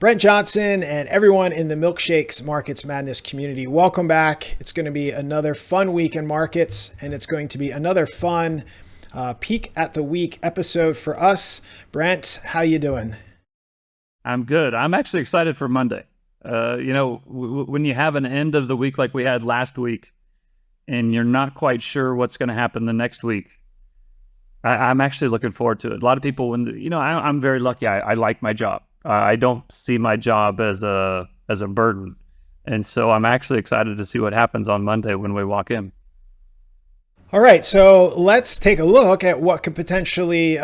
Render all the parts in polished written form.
Brent Johnson and everyone in the Milkshakes Markets Madness community, welcome back. It's going to be another fun week in markets, and it's going to be another fun peek at the week episode for us. Brent, how you doing? I'm good. I'm actually excited for Monday. When you have an end of the week like we had last week, and you're not quite sure what's going to happen the next week, I'm actually looking forward to it. A lot of people, I'm very lucky. I like my job. I don't see my job as a burden, and so I'm actually excited to see what happens on Monday when we walk in. All right, so let's take a look at what could potentially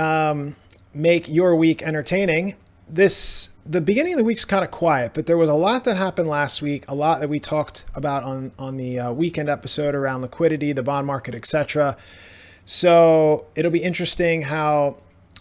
make your week entertaining. The beginning of the week's kind of quiet, but there was a lot that happened last week, a lot that we talked about on the weekend episode around liquidity, the bond market, etc. So it'll be interesting how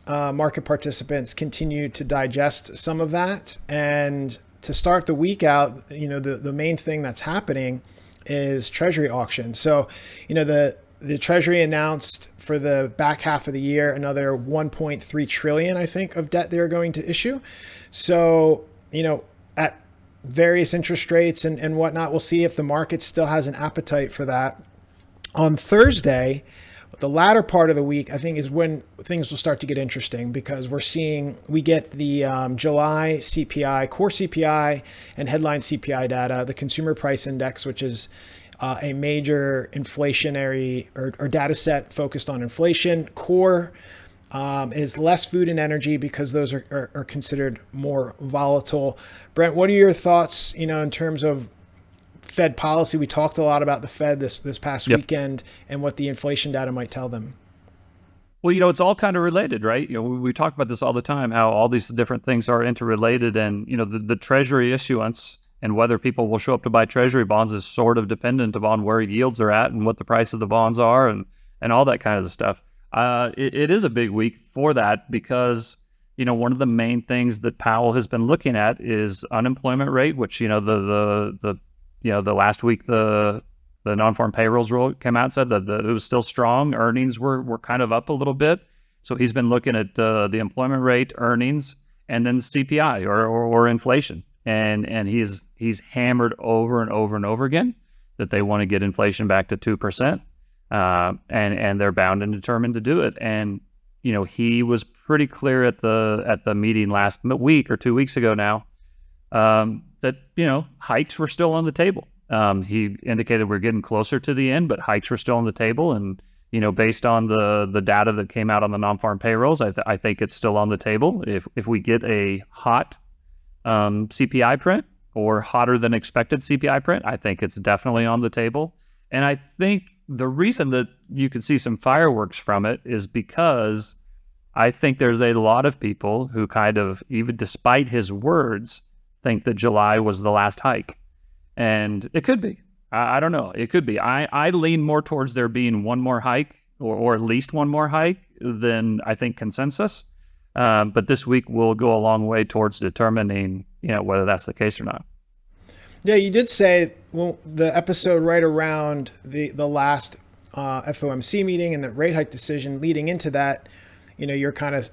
market participants continue to digest some of that. And to start the week out, the main thing that's happening is Treasury auction. So, the Treasury announced for the back half of the year another 1.3 trillion, I think, of debt they're going to issue. So, at various interest rates and whatnot, we'll see if the market still has an appetite for that. On Thursday, the latter part of the week, I think, is when things will start to get interesting, because we get the July CPI, core CPI, and headline CPI data, the consumer price index, which is a major inflationary or data set focused on inflation. Core is less food and energy because those are considered more volatile. Brent, what are your thoughts, in terms of Fed policy? We talked a lot about the Fed this past weekend and what the inflation data might tell them. Well, it's all kind of related, right? We talk about this all the time, how all these different things are interrelated, and the Treasury issuance and whether people will show up to buy Treasury bonds is sort of dependent upon where yields are at and what the price of the bonds are and all that kind of stuff. It is a big week for that because one of the main things that Powell has been looking at is unemployment rate, which the last week the non-farm payrolls rule came out and said that it was still strong. Earnings were kind of up a little bit. So he's been looking at the employment rate, earnings, and then CPI or inflation. And he's hammered over and over and over again that they want to get inflation back to 2%. And they're bound and determined to do it. And, he was pretty clear at the meeting last week or 2 weeks ago now, that, hikes were still on the table. He indicated we're getting closer to the end, but hikes were still on the table. And, based on the data that came out on the non-farm payrolls, I think it's still on the table. If we get a hot CPI print or hotter than expected CPI print, I think it's definitely on the table. And I think the reason that you could see some fireworks from it is because I think there's a lot of people who kind of, even despite his words, think that July was the last hike. And it could be. I don't know. It could be. I lean more towards there being one more hike or at least one more hike than I think consensus. But this week will go a long way towards determining, whether that's the case or not. Yeah, you did say, the episode right around the last FOMC meeting and the rate hike decision leading into that, you're kind of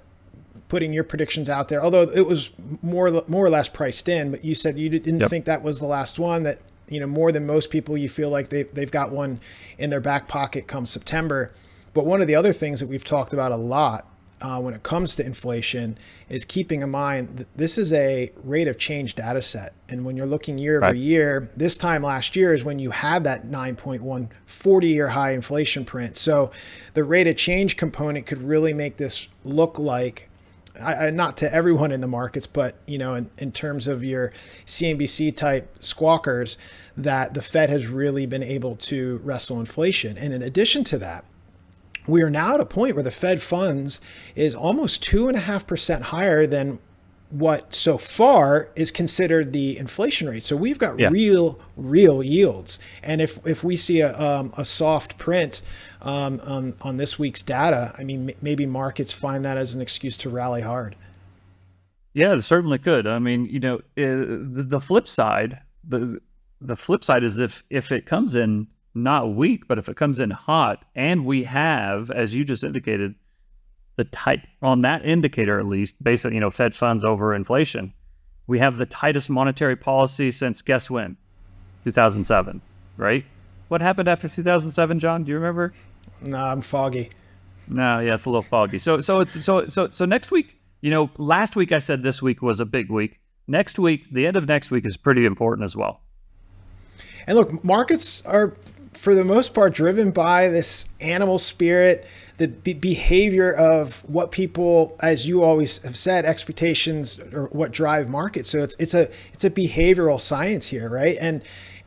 putting your predictions out there, although it was more or less priced in, but you said you didn't think that was the last one, that, more than most people, you feel like they've got one in their back pocket come September. But one of the other things that we've talked about a lot when it comes to inflation is keeping in mind that this is a rate of change data set. And when you're looking year over year, this time last year is when you had that 9.1 40-year high inflation print. So the rate of change component could really make this look like, not to everyone in the markets, but in terms of your CNBC type squawkers, that the Fed has really been able to wrestle inflation. And in addition to that, we are now at a point where the Fed funds is almost 2.5% higher than what so far is considered the inflation rate. So we've got real yields. And if we see a soft print on this week's data, I mean, maybe markets find that as an excuse to rally hard. Yeah, it certainly could. I mean, the flip side, the flip side is if it comes in not weak, but if it comes in hot, and we have, as you just indicated, the tight on that indicator, at least based on, Fed funds over inflation, We have the tightest monetary policy since guess when? 2007, right? What happened after 2007, John? Do you remember? No, I'm foggy. No, yeah, it's a little foggy. So next week, last week I said this week was a big week. Next week, the end of next week is pretty important as well. And look, markets are, for the most part, driven by this animal spirit, the behavior of what people, as you always have said, expectations or what drive markets. So it's a behavioral science here, right?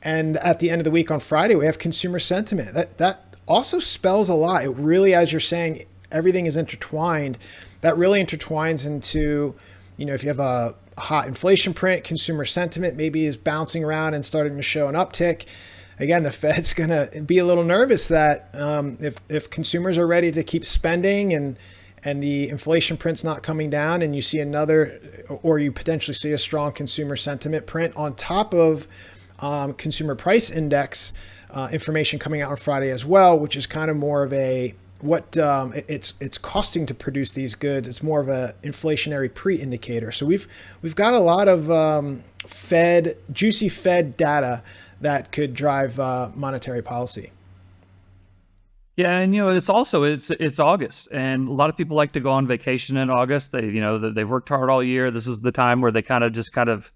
And at the end of the week on Friday, we have consumer sentiment. That also spells a lot. It really, as you're saying, everything is intertwined. That really intertwines into, if you have a hot inflation print, consumer sentiment maybe is bouncing around and starting to show an uptick. Again, the Fed's going to be a little nervous that if consumers are ready to keep spending and the inflation print's not coming down, and you see another, or you potentially see a strong consumer sentiment print on top of consumer price index information coming out on Friday as well, which is kind of more of a it's costing to produce these goods. It's more of a inflationary pre-indicator. So we've got a lot of juicy Fed data that could drive monetary policy. Yeah, and it's also it's August, and a lot of people like to go on vacation in August. They've worked hard all year. This is the time where they kind of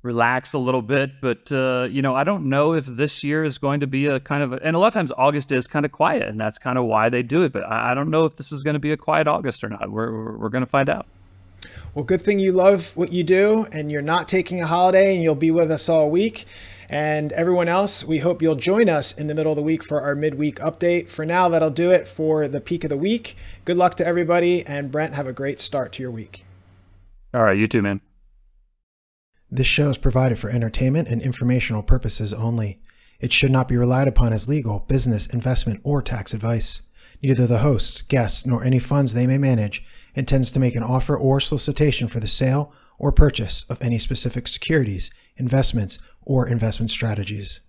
relax a little bit. But I don't know if this year is going to be and a lot of times August is kind of quiet, and that's kind of why they do it. But I don't know if this is going to be a quiet August or not. We're going to find out. Well, good thing you love what you do, and you're not taking a holiday, and you'll be with us all week. And everyone else, we hope you'll join us in the middle of the week for our midweek update. For now, that'll do it for the peak of the week. Good luck to everybody. And Brent, have a great start to your week. All right, you too, man. This show is provided for entertainment and informational purposes only. It should not be relied upon as legal, business, investment, or tax advice. Neither the hosts, guests, nor any funds they may manage intends to make an offer or solicitation for the sale or purchase of any specific securities, investments, or investment strategies.